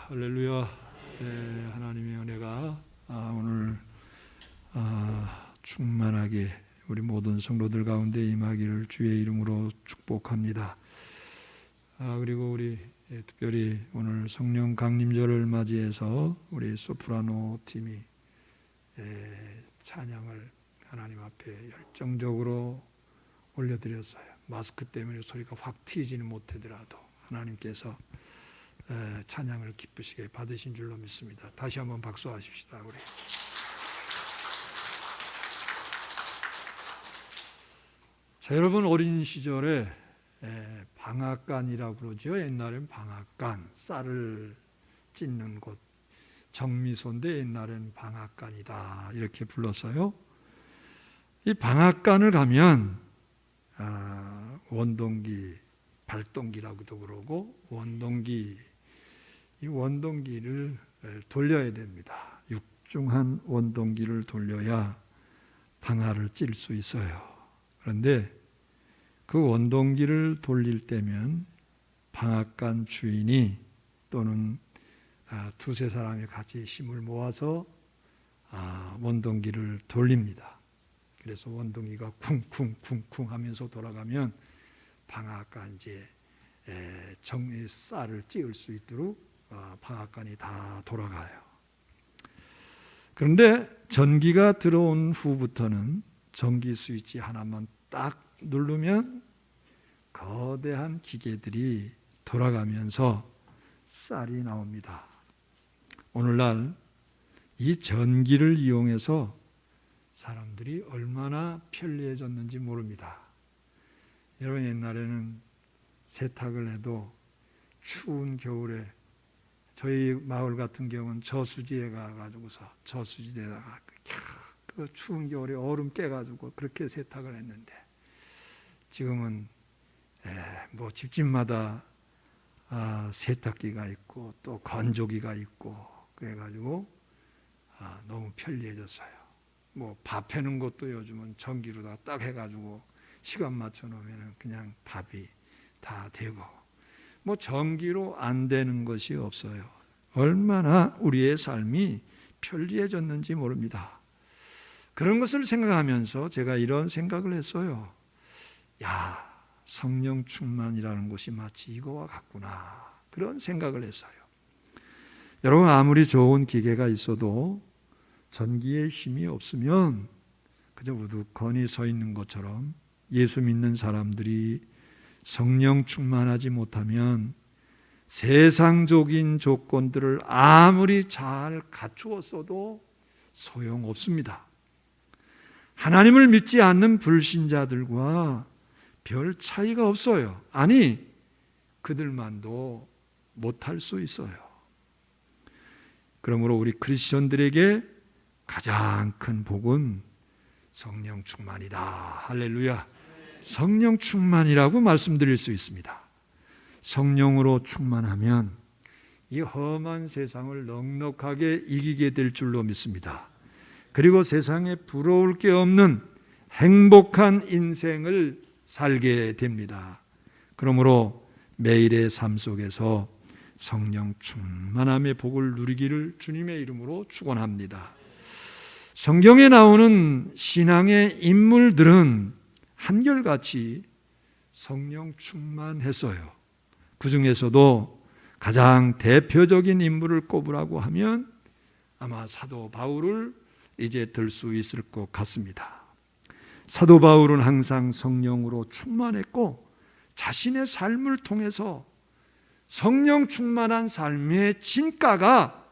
할렐루야. 하나님의 은혜가 오늘 충만하게 우리 모든 성도들 가운데 임하기를 주의 이름으로 축복합니다. 그리고 우리 특별히 오늘 성령 강림절을 맞이해서 우리 소프라노 팀이 찬양을 하나님 앞에 열정적으로 올려드렸어요. 마스크 때문에 소리가 확 튀지는 못하더라도 하나님께서 찬양을 기쁘시게 받으신 줄로 믿습니다. 다시 한번 박수하십시다. 우리 자, 여러분 어린 시절에 방앗간이라고 그러죠. 옛날엔 방앗간, 쌀을 찢는 곳, 정미소인데 옛날엔 방앗간이다 이렇게 불렀어요. 이 방앗간을 가면 원동기, 발동기라고도 그러고 원동기, 이 원동기를 돌려야 됩니다. 육중한 원동기를 돌려야 방아를 찔 수 있어요. 그런데 그 원동기를 돌릴 때면 방앗간 주인이 또는 두세 사람이 같이 힘을 모아서 원동기를 돌립니다. 그래서 원동기가 쿵쿵쿵쿵 하면서 돌아가면 방앗간 이제 쌀을 찌을 수 있도록 방앗간이 다 돌아가요. 그런데 전기가 들어온 후부터는 전기 스위치 하나만 딱 누르면 거대한 기계들이 돌아가면서 쌀이 나옵니다. 오늘날 이 전기를 이용해서 사람들이 얼마나 편리해졌는지 모릅니다. 여러분 옛날에는 세탁을 해도 추운 겨울에 저희 마을 같은 경우는 저수지에 가가지고서 저수지에다가 그 추운 겨울에 얼음 깨가지고 그렇게 세탁을 했는데 지금은 뭐 집집마다 세탁기가 있고 또 건조기가 있고 그래가지고 너무 편리해졌어요. 뭐 밥 해는 것도 요즘은 전기로 딱 해가지고 시간 맞춰 놓으면 그냥 밥이 다 되고 뭐 전기로 안 되는 것이 없어요. 얼마나 우리의 삶이 편리해졌는지 모릅니다. 그런 것을 생각하면서 제가 이런 생각을 했어요. 야, 성령 충만이라는 것이 마치 이거와 같구나. 그런 생각을 했어요. 여러분 아무리 좋은 기계가 있어도 전기의 힘이 없으면 그저 우두커니 서 있는 것처럼 예수 믿는 사람들이 성령 충만하지 못하면 세상적인 조건들을 아무리 잘 갖추었어도 소용없습니다. 하나님을 믿지 않는 불신자들과 별 차이가 없어요. 아니, 그들만도 못할 수 있어요. 그러므로 우리 크리스천들에게 가장 큰 복은 성령 충만이다. 할렐루야. 성령 충만이라고 말씀드릴 수 있습니다. 성령으로 충만하면 이 험한 세상을 넉넉하게 이기게 될 줄로 믿습니다. 그리고 세상에 부러울 게 없는 행복한 인생을 살게 됩니다. 그러므로 매일의 삶 속에서 성령 충만함의 복을 누리기를 주님의 이름으로 축원합니다. 성경에 나오는 신앙의 인물들은 한결같이 성령 충만했어요. 그 중에서도 가장 대표적인 인물을 꼽으라고 하면 아마 사도 바울을 이제 들 수 있을 것 같습니다. 사도 바울은 항상 성령으로 충만했고 자신의 삶을 통해서 성령 충만한 삶의 진가가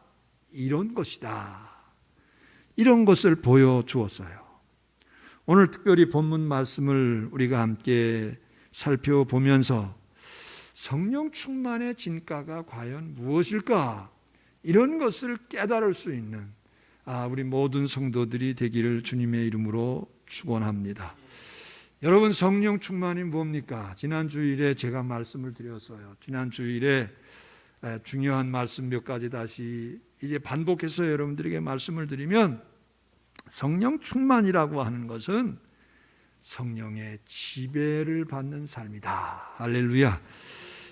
이런 것이다. 이런 것을 보여주었어요. 오늘 특별히 본문 말씀을 우리가 함께 살펴보면서 성령 충만의 진가가 과연 무엇일까? 이런 것을 깨달을 수 있는 우리 모든 성도들이 되기를 주님의 이름으로 축원합니다. 여러분 성령 충만이 뭡니까? 지난 주일에 제가 말씀을 드렸어요. 지난 주일에 중요한 말씀 몇 가지 다시 이제 반복해서 여러분들에게 말씀을 드리면 성령 충만이라고 하는 것은 성령의 지배를 받는 삶이다. 할렐루야.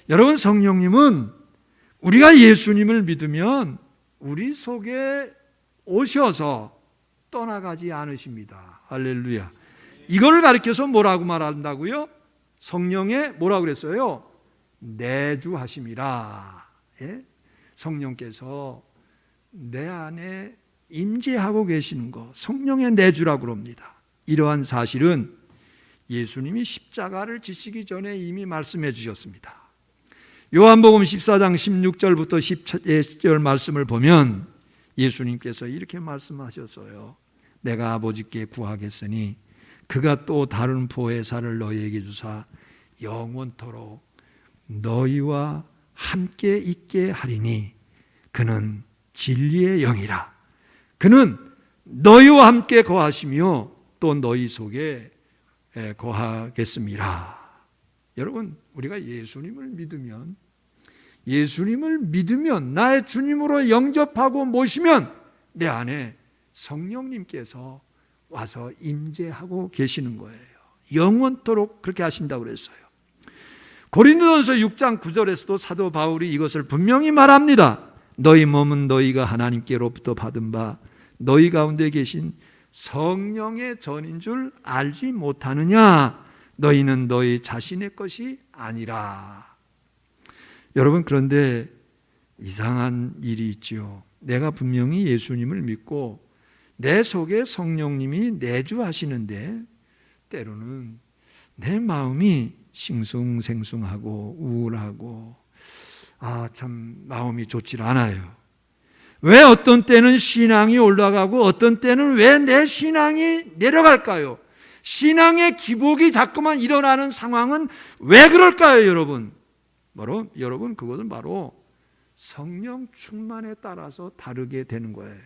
여러분 성령님은 우리가 예수님을 믿으면 우리 속에 오셔서 떠나가지 않으십니다. 할렐루야. 이거를 가리켜서 뭐라고 말한다고요? 성령의 뭐라고 그랬어요? 내주하심이라. 예? 성령께서 내 안에 임재하고 계시는 것, 성령의 내주라고 그럽니다. 이러한 사실은 예수님이 십자가를 지시기 전에 이미 말씀해 주셨습니다. 요한복음 14장 16절부터 17절 말씀을 보면 예수님께서 이렇게 말씀하셨어요. 내가 아버지께 구하겠으니 그가 또 다른 보혜사를 너희에게 주사 영원토록 너희와 함께 있게 하리니 그는 진리의 영이라. 그는 너희와 함께 거하시며 또 너희 속에 거하겠습니다. 여러분, 우리가 예수님을 믿으면 나의 주님으로 영접하고 모시면 내 안에 성령님께서 와서 임재하고 계시는 거예요. 영원토록 그렇게 하신다고 그랬어요. 고린도전서 6장 9절에서도 사도 바울이 이것을 분명히 말합니다. 너희 몸은 너희가 하나님께로부터 받은 바 너희 가운데 계신 성령의 전인 줄 알지 못하느냐? 너희는 너희 자신의 것이 아니라. 여러분, 그런데 이상한 일이 있지요. 내가 분명히 예수님을 믿고 내 속에 성령님이 내주하시는데 때로는 내 마음이 싱숭생숭하고 우울하고 참 마음이 좋질 않아요. 왜 어떤 때는 신앙이 올라가고 어떤 때는 왜 내 신앙이 내려갈까요? 신앙의 기복이 자꾸만 일어나는 상황은 왜 그럴까요, 여러분? 여러분, 그것은 바로 성령 충만에 따라서 다르게 되는 거예요.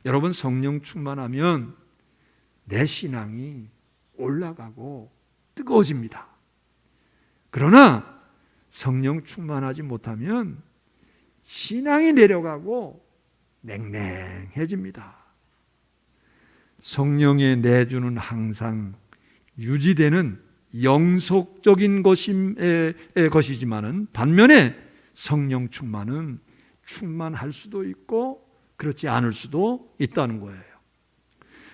여러분, 성령 충만하면 내 신앙이 올라가고 뜨거워집니다. 그러나 성령 충만하지 못하면 신앙이 내려가고 냉랭해집니다. 성령의 내주는 항상 유지되는 영속적인 것이지만은 반면에 성령 충만은 충만할 수도 있고 그렇지 않을 수도 있다는 거예요.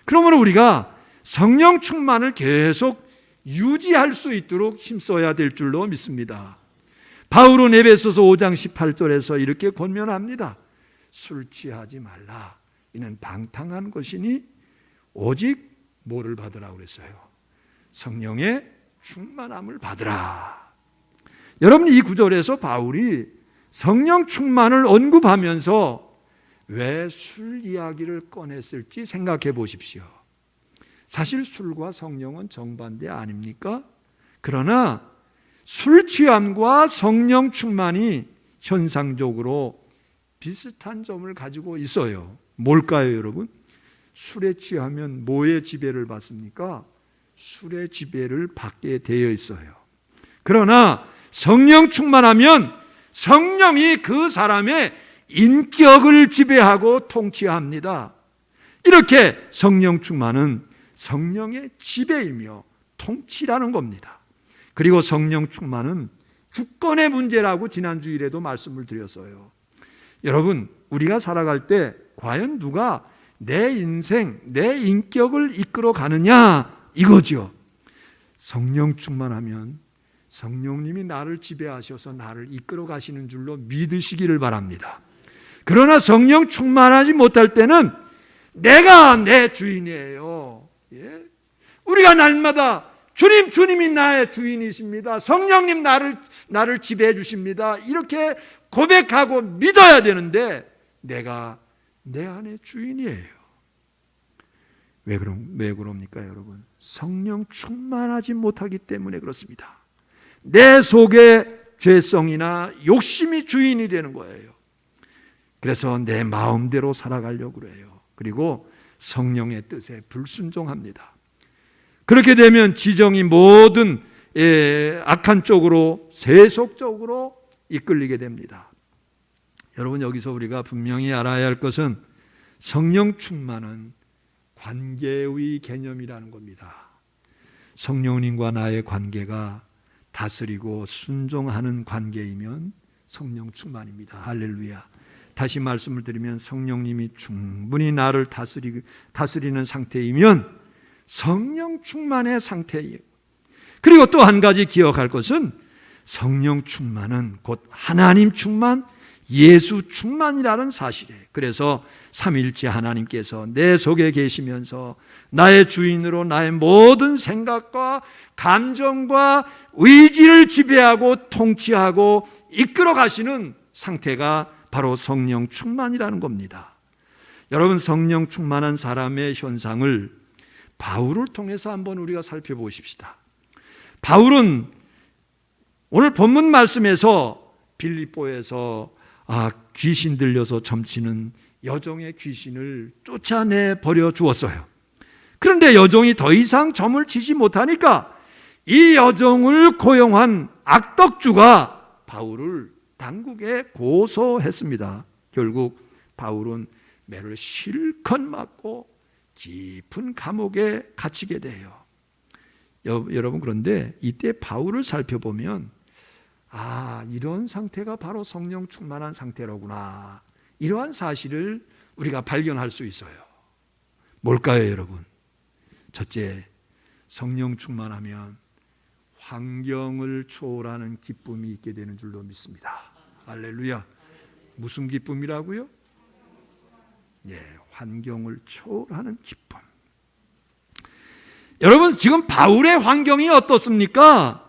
그러므로 우리가 성령 충만을 계속 유지할 수 있도록 힘써야 될 줄로 믿습니다. 바울은 에베소서 5장 18절에서 이렇게 권면합니다. 술 취하지 말라. 이는 방탕한 것이니 오직 뭐를 받으라고 그랬어요? 성령의 충만함을 받으라. 여러분, 이 구절에서 바울이 성령 충만을 언급하면서 왜 술 이야기를 꺼냈을지 생각해 보십시오. 사실 술과 성령은 정반대 아닙니까? 그러나 술 취함과 성령 충만이 현상적으로 비슷한 점을 가지고 있어요. 뭘까요, 여러분? 술에 취하면 뭐의 지배를 받습니까? 술의 지배를 받게 되어 있어요. 그러나 성령 충만하면 성령이 그 사람의 인격을 지배하고 통치합니다. 이렇게 성령 충만은 성령의 지배이며 통치라는 겁니다. 그리고 성령 충만은 주권의 문제라고 지난주일에도 말씀을 드렸어요. 여러분, 우리가 살아갈 때 과연 누가 내 인생, 내 인격을 이끌어 가느냐, 이거죠. 성령 충만하면 성령님이 나를 지배하셔서 나를 이끌어 가시는 줄로 믿으시기를 바랍니다. 그러나 성령 충만하지 못할 때는 내가 내 주인이에요. 예? 우리가 날마다 주님이 나의 주인이십니다. 성령님 나를 지배해 주십니다. 이렇게 고백하고 믿어야 되는데 내가 내 안의 주인이에요. 왜 그럽니까, 여러분? 성령 충만하지 못하기 때문에 그렇습니다. 내 속에 죄성이나 욕심이 주인이 되는 거예요. 그래서 내 마음대로 살아가려고 그래요. 그리고 성령의 뜻에 불순종합니다. 그렇게 되면 지정이 모든 악한 쪽으로 세속적으로 이끌리게 됩니다. 여러분, 여기서 우리가 분명히 알아야 할 것은 성령 충만은 관계의 개념이라는 겁니다. 성령님과 나의 관계가 다스리고 순종하는 관계이면 성령 충만입니다. 할렐루야. 다시 말씀을 드리면 성령님이 충분히 나를 다스리는 상태이면 성령 충만의 상태예요. 그리고 또 한 가지 기억할 것은 성령 충만은 곧 하나님 충만, 예수 충만이라는 사실이에요. 그래서 삼위일체 하나님께서 내 속에 계시면서 나의 주인으로 나의 모든 생각과 감정과 의지를 지배하고 통치하고 이끌어 가시는 상태가 바로 성령 충만이라는 겁니다. 여러분, 성령 충만한 사람의 현상을 바울을 통해서 한번 우리가 살펴보십시다. 바울은 오늘 본문 말씀에서 빌립보에서 귀신 들려서 점치는 여종의 귀신을 쫓아내 버려 주었어요. 그런데 여종이 더 이상 점을 치지 못하니까 이 여종을 고용한 악덕주가 바울을 당국에 고소했습니다. 결국 바울은 매를 실컷 맞고 깊은 감옥에 갇히게 돼요. 여러분, 그런데 이때 바울을 살펴보면 이런 상태가 바로 성령 충만한 상태로구나, 이러한 사실을 우리가 발견할 수 있어요. 뭘까요, 여러분? 첫째, 성령 충만하면 환경을 초월하는 기쁨이 있게 되는 줄로 믿습니다. 할렐루야. 무슨 기쁨이라고요? 환경을 초월하는 기쁨. 여러분, 지금 바울의 환경이 어떻습니까?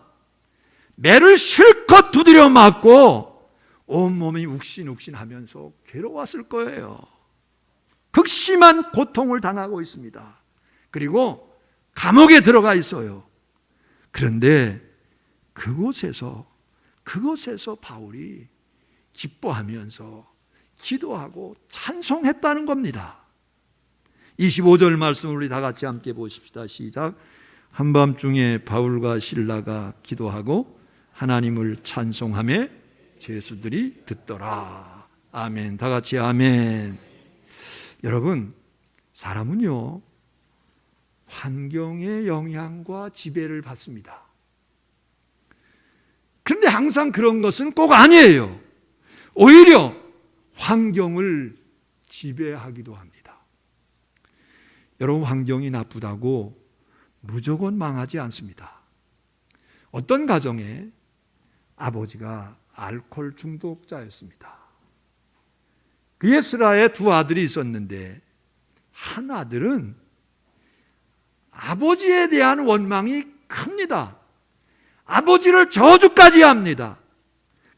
매를 실컷 두드려 맞고 온몸이 욱신욱신하면서 괴로웠을 거예요. 극심한 고통을 당하고 있습니다. 그리고 감옥에 들어가 있어요. 그런데 그곳에서 바울이 기뻐하면서 기도하고 찬송했다는 겁니다. 25절 말씀을 우리 다 같이 함께 보십시다. 시작. 한밤중에 바울과 실라가 기도하고 하나님을 찬송하며 죄수들이 듣더라. 아멘. 다 같이 아멘. 여러분, 사람은요, 환경의 영향과 지배를 받습니다. 그런데 항상 그런 것은 꼭 아니에요. 오히려 환경을 지배하기도 합니다. 여러분, 환경이 나쁘다고 무조건 망하지 않습니다. 어떤 가정에 아버지가 알코올 중독자였습니다. 그 예스라의 두 아들이 있었는데 한 아들은 아버지에 대한 원망이 큽니다. 아버지를 저주까지 합니다.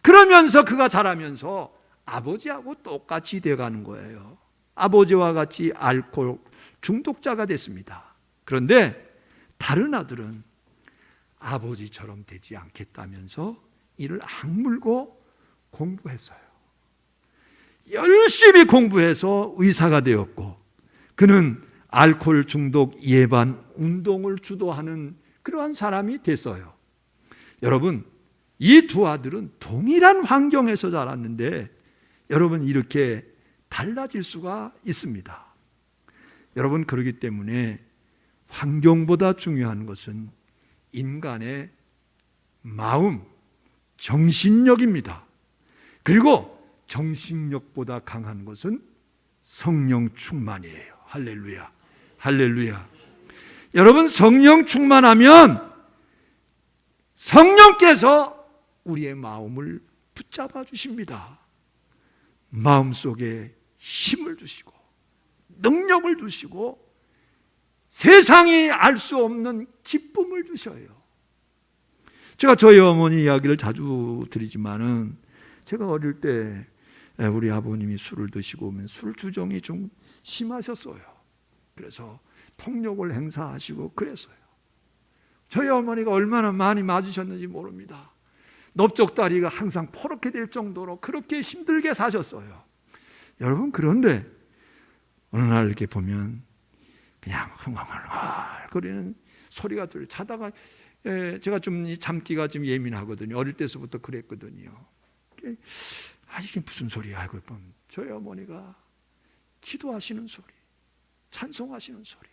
그러면서 그가 자라면서 아버지하고 똑같이 되어가는 거예요. 아버지와 같이 알코올 중독자가 됐습니다. 그런데 다른 아들은 아버지처럼 되지 않겠다면서 이를 악물고 공부했어요. 열심히 공부해서 의사가 되었고, 그는 알코올 중독 예방 운동을 주도하는 그러한 사람이 됐어요. 여러분, 이 두 아들은 동일한 환경에서 자랐는데 여러분, 이렇게 달라질 수가 있습니다. 여러분, 그렇기 때문에 환경보다 중요한 것은 인간의 마음, 정신력입니다. 그리고 정신력보다 강한 것은 성령 충만이에요. 할렐루야. 할렐루야. 여러분, 성령 충만하면 성령께서 우리의 마음을 붙잡아 주십니다. 마음속에 힘을 주시고 능력을 주시고 세상이 알 수 없는 기쁨을 주셔요. 제가 저희 어머니 이야기를 자주 드리지만은, 제가 어릴 때 우리 아버님이 술을 드시고 오면 술 주정이 좀 심하셨어요. 그래서 폭력을 행사하시고 그랬어요. 저희 어머니가 얼마나 많이 맞으셨는지 모릅니다. 넓적다리가 항상 포렇게 될 정도로 그렇게 힘들게 사셨어요. 여러분, 그런데 어느 날 이렇게 보면 그냥 흥얼흥얼거리는 소리가 들려요. 자다가 제가 좀 잠기가 좀 예민하거든요. 어릴 때서부터 그랬거든요. 이게 무슨 소리야? 이걸 보면 저희 어머니가 기도하시는 소리, 찬송하시는 소리.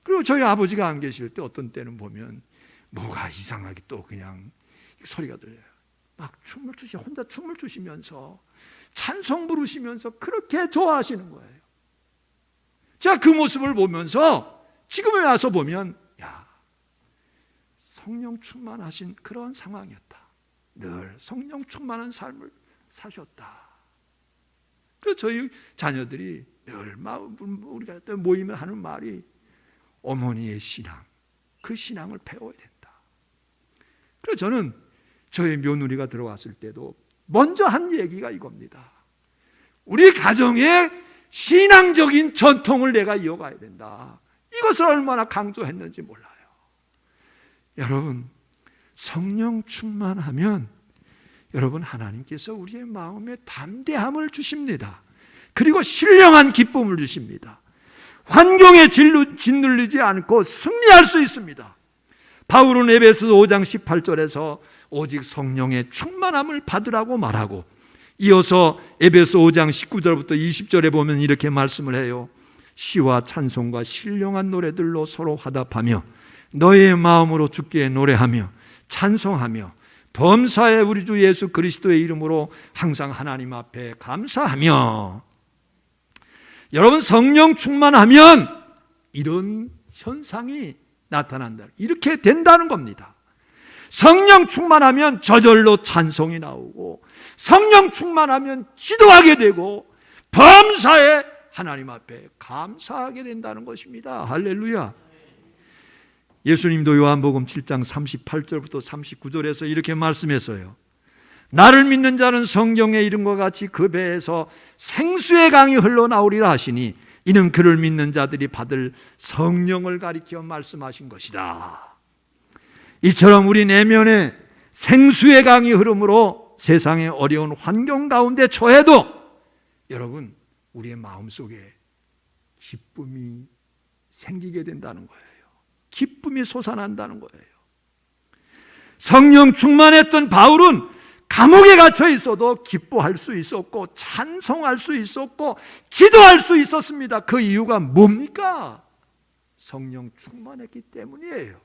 그리고 저희 아버지가 안 계실 때 어떤 때는 보면 뭐가 이상하게 또 그냥 소리가 들려요. 막 혼자 춤을 추시면서 찬송 부르시면서 그렇게 좋아하시는 거예요. 제가 그 모습을 보면서 지금에 와서 보면 성령 충만하신 그런 상황이었다. 늘 성령 충만한 삶을 사셨다. 그래서 저희 자녀들이 늘 우리가 모임을 하는 말이 어머니의 신앙, 그 신앙을 배워야 된다. 그래서 저는 저희 며느리가 들어왔을 때도 먼저 한 얘기가 이겁니다. 우리 가정의 신앙적인 전통을 내가 이어가야 된다. 이것을 얼마나 강조했는지 몰라요. 여러분, 성령 충만하면 여러분 하나님께서 우리의 마음에 담대함을 주십니다. 그리고 신령한 기쁨을 주십니다. 환경에 짓눌리지 않고 승리할 수 있습니다. 바울은 에베소 5장 18절에서 오직 성령의 충만함을 받으라고 말하고, 이어서 에베소 5장 19절부터 20절에 보면 이렇게 말씀을 해요. 시와 찬송과 신령한 노래들로 서로 화답하며 너의 마음으로 주께 노래하며 찬송하며 범사에 우리 주 예수 그리스도의 이름으로 항상 하나님 앞에 감사하며. 여러분, 성령 충만하면 이런 현상이 나타난다. 이렇게 된다는 겁니다. 성령 충만하면 저절로 찬송이 나오고, 성령 충만하면 기도하게 되고, 범사에 하나님 앞에 감사하게 된다는 것입니다. 할렐루야. 예수님도 요한복음 7장 38절부터 39절에서 이렇게 말씀했어요. 나를 믿는 자는 성경의 이름과 같이 그 배에서 생수의 강이 흘러나오리라 하시니 이는 그를 믿는 자들이 받을 성령을 가리켜 말씀하신 것이다. 이처럼 우리 내면에 생수의 강이 흐름으로 세상의 어려운 환경 가운데 처해도 여러분, 우리의 마음속에 기쁨이 생기게 된다는 거예요. 기쁨이 솟아난다는 거예요. 성령 충만했던 바울은 감옥에 갇혀 있어도 기뻐할 수 있었고 찬송할 수 있었고 기도할 수 있었습니다. 그 이유가 뭡니까? 성령 충만했기 때문이에요.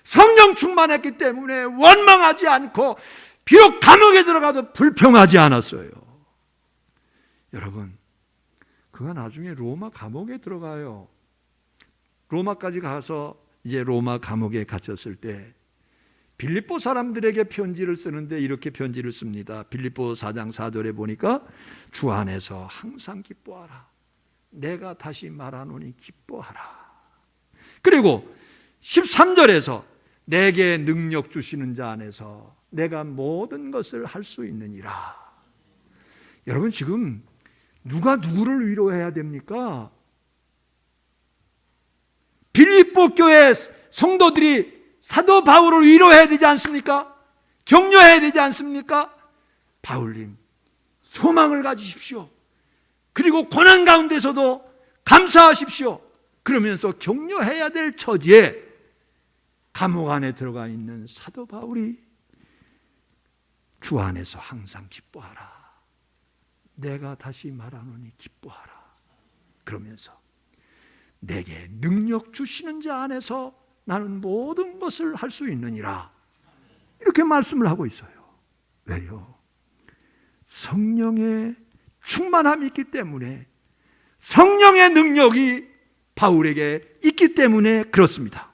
성령 충만했기 때문에 원망하지 않고 비록 감옥에 들어가도 불평하지 않았어요. 여러분, 그가 나중에 로마 감옥에 들어가요. 로마까지 가서 이제 로마 감옥에 갇혔을 때 빌립보 사람들에게 편지를 쓰는데 이렇게 편지를 씁니다. 빌립보 4장 4절에 보니까 주 안에서 항상 기뻐하라. 내가 다시 말하노니 기뻐하라. 그리고 13절에서 내게 능력 주시는 자 안에서 내가 모든 것을 할 수 있느니라. 여러분, 지금 누가 누구를 위로해야 됩니까? 빌립보 교회 성도들이 사도 바울을 위로해야 되지 않습니까? 격려해야 되지 않습니까? 바울님, 소망을 가지십시오. 그리고 고난 가운데서도 감사하십시오. 그러면서 격려해야 될 처지에 감옥 안에 들어가 있는 사도 바울이 주 안에서 항상 기뻐하라. 내가 다시 말하노니 기뻐하라. 그러면서 내게 능력 주시는 자 안에서 나는 모든 것을 할 수 있느니라. 이렇게 말씀을 하고 있어요. 왜요? 성령의 충만함이 있기 때문에, 성령의 능력이 바울에게 있기 때문에 그렇습니다.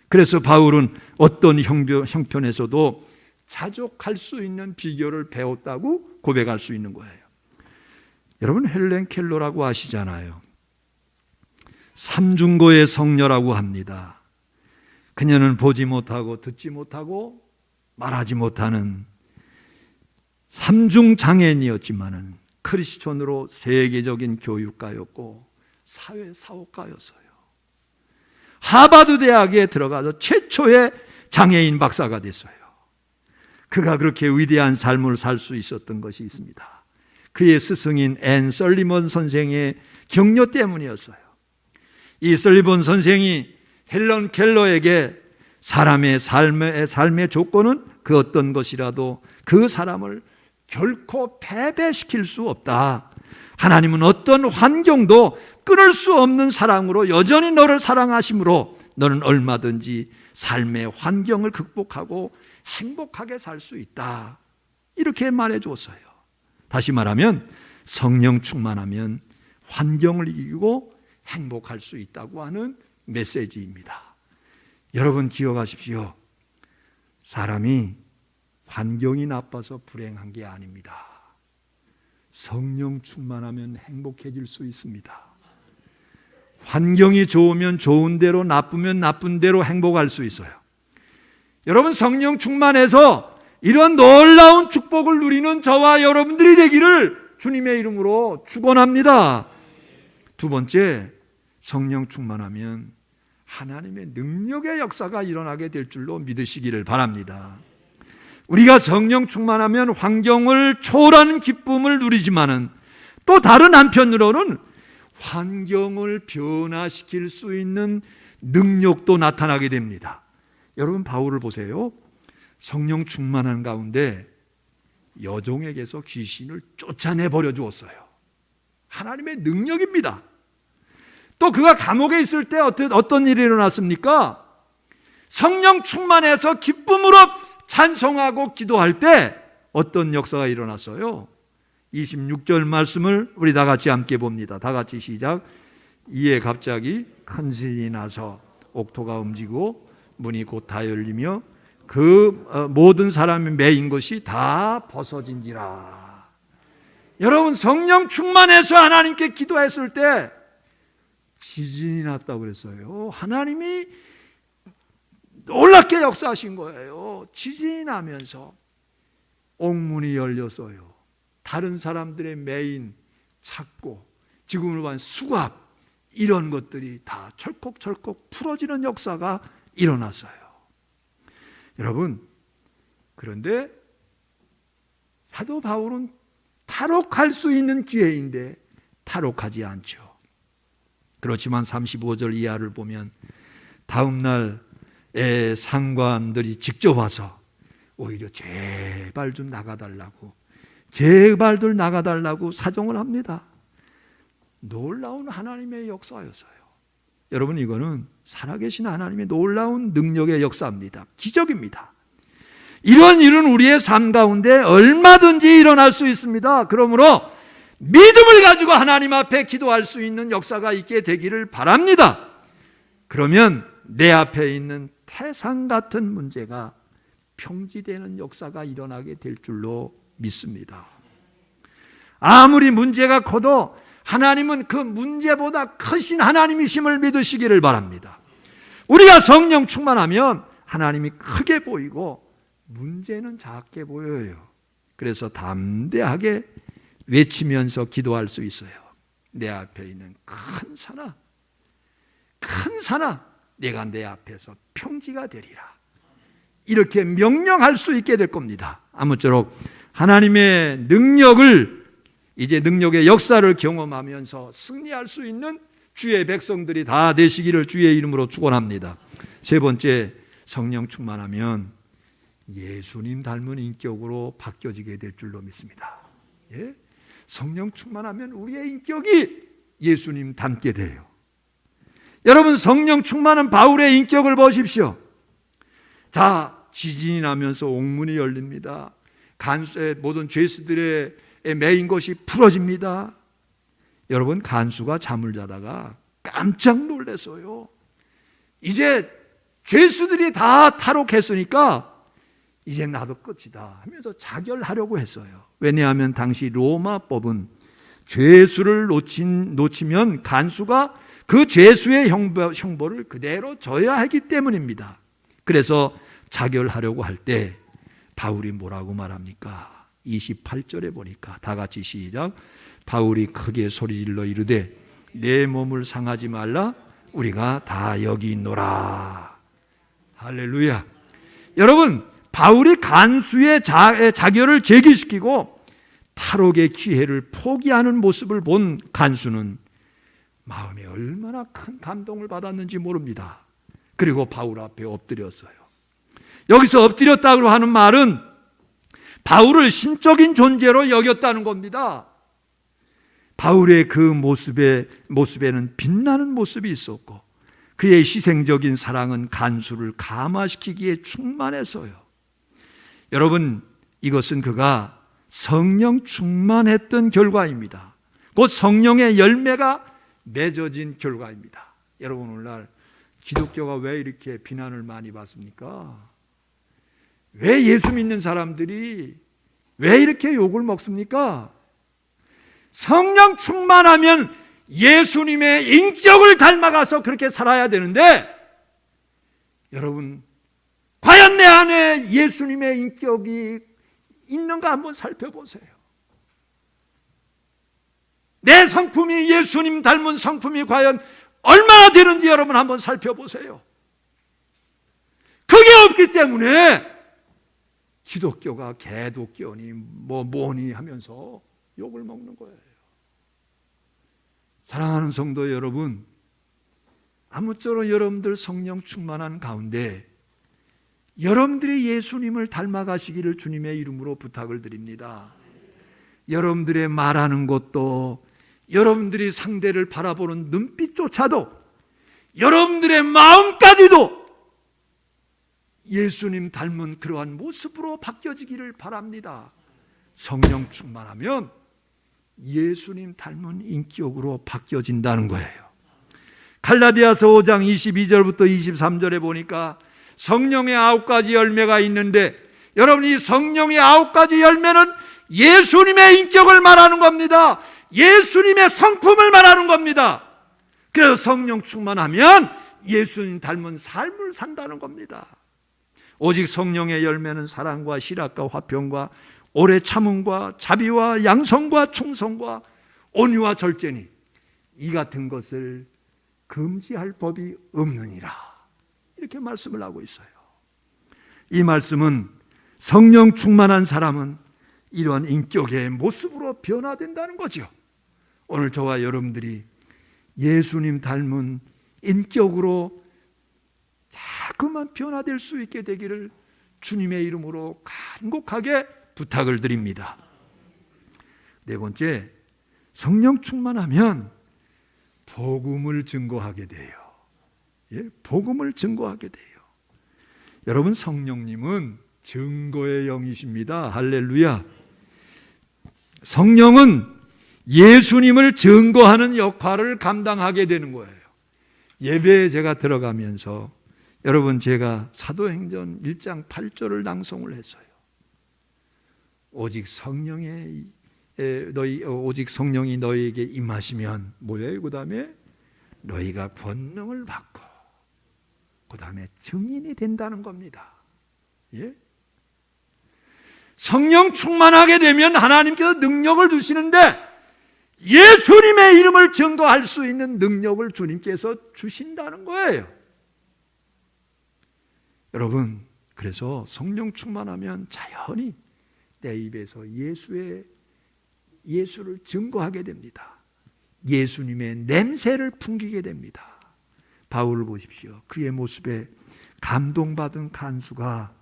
그래서 바울은 어떤 형편에서도 자족할 수 있는 비결을 배웠다고 고백할 수 있는 거예요. 여러분, 헬렌 켈러라고 아시잖아요. 삼중고의 성녀라고 합니다. 그녀는 보지 못하고 듣지 못하고 말하지 못하는 삼중장애인이었지만은 크리스천으로 세계적인 교육가였고 사회사업가였어요. 하버드 대학에 들어가서 최초의 장애인 박사가 됐어요. 그가 그렇게 위대한 삶을 살 수 있었던 것이 있습니다. 그의 스승인 앤 설리먼 선생의 격려 때문이었어요. 이 설리먼 선생이 헬런 켈러에게 사람의 삶의 조건은 그 어떤 것이라도 그 사람을 결코 패배시킬 수 없다. 하나님은 어떤 환경도 끊을 수 없는 사랑으로 여전히 너를 사랑하심으로 너는 얼마든지 삶의 환경을 극복하고 행복하게 살 수 있다. 이렇게 말해 주었어요. 다시 말하면 성령 충만하면 환경을 이기고 행복할 수 있다고 하는 메시지입니다. 여러분 기억하십시오. 사람이 환경이 나빠서 불행한 게 아닙니다. 성령 충만하면 행복해질 수 있습니다. 환경이 좋으면 좋은 대로, 나쁘면 나쁜 대로 행복할 수 있어요. 여러분 성령 충만해서 이런 놀라운 축복을 누리는 저와 여러분들이 되기를 주님의 이름으로 축원합니다. 두 번째, 성령 충만하면 하나님의 능력의 역사가 일어나게 될 줄로 믿으시기를 바랍니다. 우리가 성령 충만하면 환경을 초월하는 기쁨을 누리지만은 또 다른 한편으로는 환경을 변화시킬 수 있는 능력도 나타나게 됩니다. 여러분 바울을 보세요. 성령 충만한 가운데 여종에게서 귀신을 쫓아내버려 주었어요. 하나님의 능력입니다. 또 그가 감옥에 있을 때 어떤 일이 일어났습니까? 성령 충만해서 기쁨으로 찬송하고 기도할 때 어떤 역사가 일어났어요? 26절 말씀을 우리 다 같이 함께 봅니다. 다 같이 시작. 이에 갑자기 큰 신이 나서 옥토가 움직이고 문이 곧 다 열리며 그 모든 사람이 매인 것이 다 벗어진지라. 여러분 성령 충만해서 하나님께 기도했을 때 지진이 났다고 그랬어요. 하나님이 놀랍게 역사하신 거예요. 지진이 나면서 옥문이 열렸어요. 다른 사람들의 매인, 찾고 지금으로 본 수갑 이런 것들이 다 철컥철컥 풀어지는 역사가 일어났어요. 여러분 그런데 사도 바울은 탈옥할 수 있는 기회인데 탈옥하지 않죠. 그렇지만 35절 이하를 보면 다음 날에 상관들이 직접 와서 오히려 제발 좀 나가달라고 제발들 나가달라고 사정을 합니다. 놀라운 하나님의 역사였어요. 여러분 이거는 살아계신 하나님의 놀라운 능력의 역사입니다. 기적입니다. 이런 일은 우리의 삶 가운데 얼마든지 일어날 수 있습니다. 그러므로 믿음을 가지고 하나님 앞에 기도할 수 있는 역사가 있게 되기를 바랍니다. 그러면 내 앞에 있는 태산 같은 문제가 평지되는 역사가 일어나게 될 줄로 믿습니다. 아무리 문제가 커도 하나님은 그 문제보다 크신 하나님이심을 믿으시기를 바랍니다. 우리가 성령 충만하면 하나님이 크게 보이고 문제는 작게 보여요. 그래서 담대하게 외치면서 기도할 수 있어요. 내 앞에 있는 큰 산아 내가 내 앞에서 평지가 되리라. 이렇게 명령할 수 있게 될 겁니다. 아무쪼록 하나님의 능력을 이제 능력의 역사를 경험하면서 승리할 수 있는 주의 백성들이 다 되시기를 주의 이름으로 축원합니다. 세 번째, 성령 충만하면 예수님 닮은 인격으로 바뀌어지게 될 줄로 믿습니다. 예? 성령 충만하면 우리의 인격이 예수님 닮게 돼요. 여러분 성령 충만한 바울의 인격을 보십시오. 자, 지진이 나면서 옥문이 열립니다. 간수의 모든 죄수들의 매인 것이 풀어집니다. 여러분 간수가 잠을 자다가 깜짝 놀랐어요. 이제 죄수들이 다 탈옥했으니까 이제 나도 끝이다 하면서 자결하려고 했어요. 왜냐하면 당시 로마법은 죄수를 놓치면 간수가 그 죄수의 형벌을 그대로 져야 하기 때문입니다. 그래서 자결하려고 할 때 바울이 뭐라고 말합니까? 28절에 보니까 다 같이 시작. 바울이 크게 소리질러 이르되 내 몸을 상하지 말라 우리가 다 여기 있노라. 할렐루야. 여러분 바울이 간수의 자결을 제기시키고 탈옥의 기회를 포기하는 모습을 본 간수는 마음에 얼마나 큰 감동을 받았는지 모릅니다. 그리고 바울 앞에 엎드렸어요. 여기서 엎드렸다고 하는 말은 바울을 신적인 존재로 여겼다는 겁니다. 바울의 그 모습에는 빛나는 모습이 있었고 그의 희생적인 사랑은 간수를 감화시키기에 충만했어요. 여러분, 이것은 그가 성령 충만했던 결과입니다. 곧 성령의 열매가 맺어진 결과입니다. 여러분, 오늘날 기독교가 왜 이렇게 비난을 많이 받습니까? 왜 예수 믿는 사람들이 왜 이렇게 욕을 먹습니까? 성령 충만하면 예수님의 인격을 닮아가서 그렇게 살아야 되는데, 여러분, 과연 내 안에 예수님의 인격이 있는가 한번 살펴보세요. 내 성품이 예수님 닮은 성품이 과연 얼마나 되는지 여러분 한번 살펴보세요. 그게 없기 때문에 기독교가 개독교니 뭐니 하면서 욕을 먹는 거예요. 사랑하는 성도 여러분, 아무쪼록 여러분들 성령 충만한 가운데 여러분들이 예수님을 닮아가시기를 주님의 이름으로 부탁을 드립니다. 여러분들의 말하는 것도, 여러분들이 상대를 바라보는 눈빛조차도, 여러분들의 마음까지도 예수님 닮은 그러한 모습으로 바뀌어지기를 바랍니다. 성령 충만하면 예수님 닮은 인격으로 바뀌어진다는 거예요. 갈라디아서 5장 22절부터 23절에 보니까 성령의 9가지 열매가 있는데, 여러분, 이 성령의 9가지 열매는 예수님의 인격을 말하는 겁니다. 예수님의 성품을 말하는 겁니다. 그래서 성령 충만하면 예수님 닮은 삶을 산다는 겁니다. 오직 성령의 열매는 사랑과 실학과 화평과 오래 참음과 자비와 양성과 충성과 온유와 절제니 이 같은 것을 금지할 법이 없느니라, 이렇게 말씀을 하고 있어요. 이 말씀은 성령 충만한 사람은 이러한 인격의 모습으로 변화된다는 거죠. 오늘 저와 여러분들이 예수님 닮은 인격으로 자꾸만 변화될 수 있게 되기를 주님의 이름으로 간곡하게 부탁을 드립니다. 네 번째, 성령 충만하면 복음을 증거하게 돼요. 예, 복음을 증거하게 돼요. 여러분, 성령님은 증거의 영이십니다. 할렐루야. 성령은 예수님을 증거하는 역할을 감당하게 되는 거예요. 예배에 제가 들어가면서 여러분, 제가 사도행전 1장 8절을 낭송을 했어요. 오직 성령이 너희에게 임하시면 뭐예요? 그 다음에 너희가 권능을 받고 그 다음에 증인이 된다는 겁니다. 예? 성령 충만하게 되면 하나님께서 능력을 주시는데, 예수님의 이름을 증거할 수 있는 능력을 주님께서 주신다는 거예요. 여러분, 그래서 성령 충만하면 자연히 내 입에서 예수를 증거하게 됩니다. 예수님의 냄새를 풍기게 됩니다. 바울을 보십시오. 그의 모습에 감동받은 간수가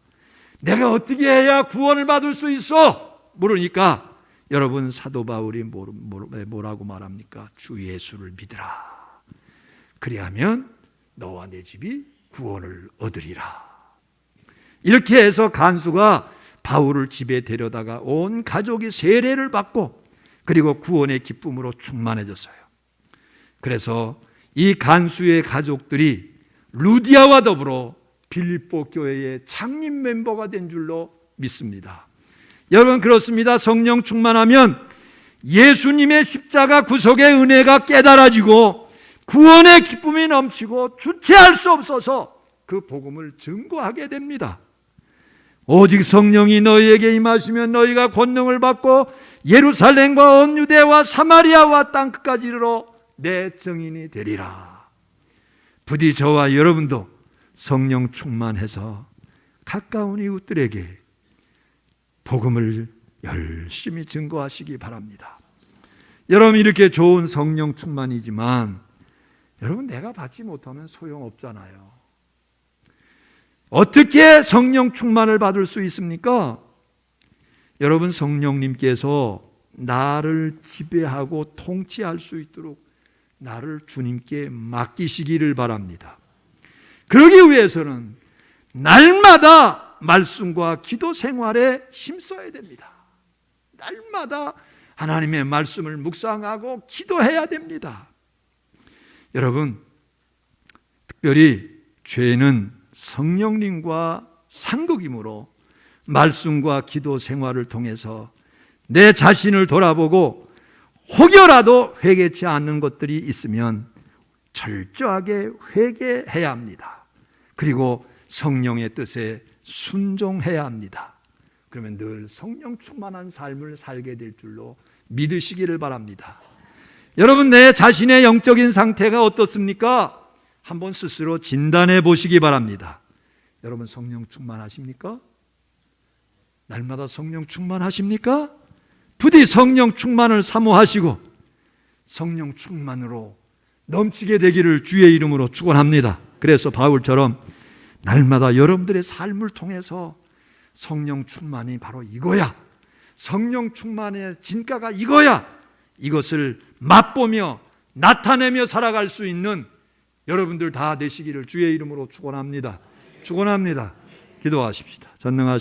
내가 어떻게 해야 구원을 받을 수 있어? 물으니까 여러분, 사도 바울이 뭐라고 말합니까? 주 예수를 믿으라. 그리하면 너와 내 집이 구원을 얻으리라. 이렇게 해서 간수가 바울을 집에 데려다가 온 가족이 세례를 받고 그리고 구원의 기쁨으로 충만해졌어요. 그래서 이 간수의 가족들이 루디아와 더불어 빌립보 교회의 창립 멤버가 된 줄로 믿습니다. 여러분, 그렇습니다. 성령 충만하면 예수님의 십자가 구속의 은혜가 깨달아지고 구원의 기쁨이 넘치고 주체할 수 없어서 그 복음을 증거하게 됩니다. 오직 성령이 너희에게 임하시면 너희가 권능을 받고 예루살렘과 온 유대와 사마리아와 땅끝까지 이르러 내 증인이 되리라. 부디 저와 여러분도 성령 충만해서 가까운 이웃들에게 복음을 열심히 증거하시기 바랍니다. 여러분, 이렇게 좋은 성령 충만이지만 여러분, 내가 받지 못하면 소용없잖아요. 어떻게 성령 충만을 받을 수 있습니까? 여러분, 성령님께서 나를 지배하고 통치할 수 있도록 나를 주님께 맡기시기를 바랍니다. 그러기 위해서는 날마다 말씀과 기도 생활에 힘써야 됩니다. 날마다 하나님의 말씀을 묵상하고 기도해야 됩니다. 여러분, 특별히 죄는 성령님과 상극이므로 말씀과 기도 생활을 통해서 내 자신을 돌아보고 혹여라도 회개치 않는 것들이 있으면 철저하게 회개해야 합니다. 그리고 성령의 뜻에 순종해야 합니다. 그러면 늘 성령 충만한 삶을 살게 될 줄로 믿으시기를 바랍니다. 여러분, 내 자신의 영적인 상태가 어떻습니까? 한번 스스로 진단해 보시기 바랍니다. 여러분, 성령 충만하십니까? 날마다 성령 충만하십니까? 부디 성령 충만을 사모하시고 성령 충만으로 넘치게 되기를 주의 이름으로 축원합니다. 그래서 바울처럼 날마다 여러분들의 삶을 통해서 성령 충만이 바로 이거야, 성령 충만의 진가가 이거야, 이것을 맛보며 나타내며 살아갈 수 있는 여러분들 다 되시기를 주의 이름으로 축원합니다. 축원합니다. 기도하십시다. 전능하신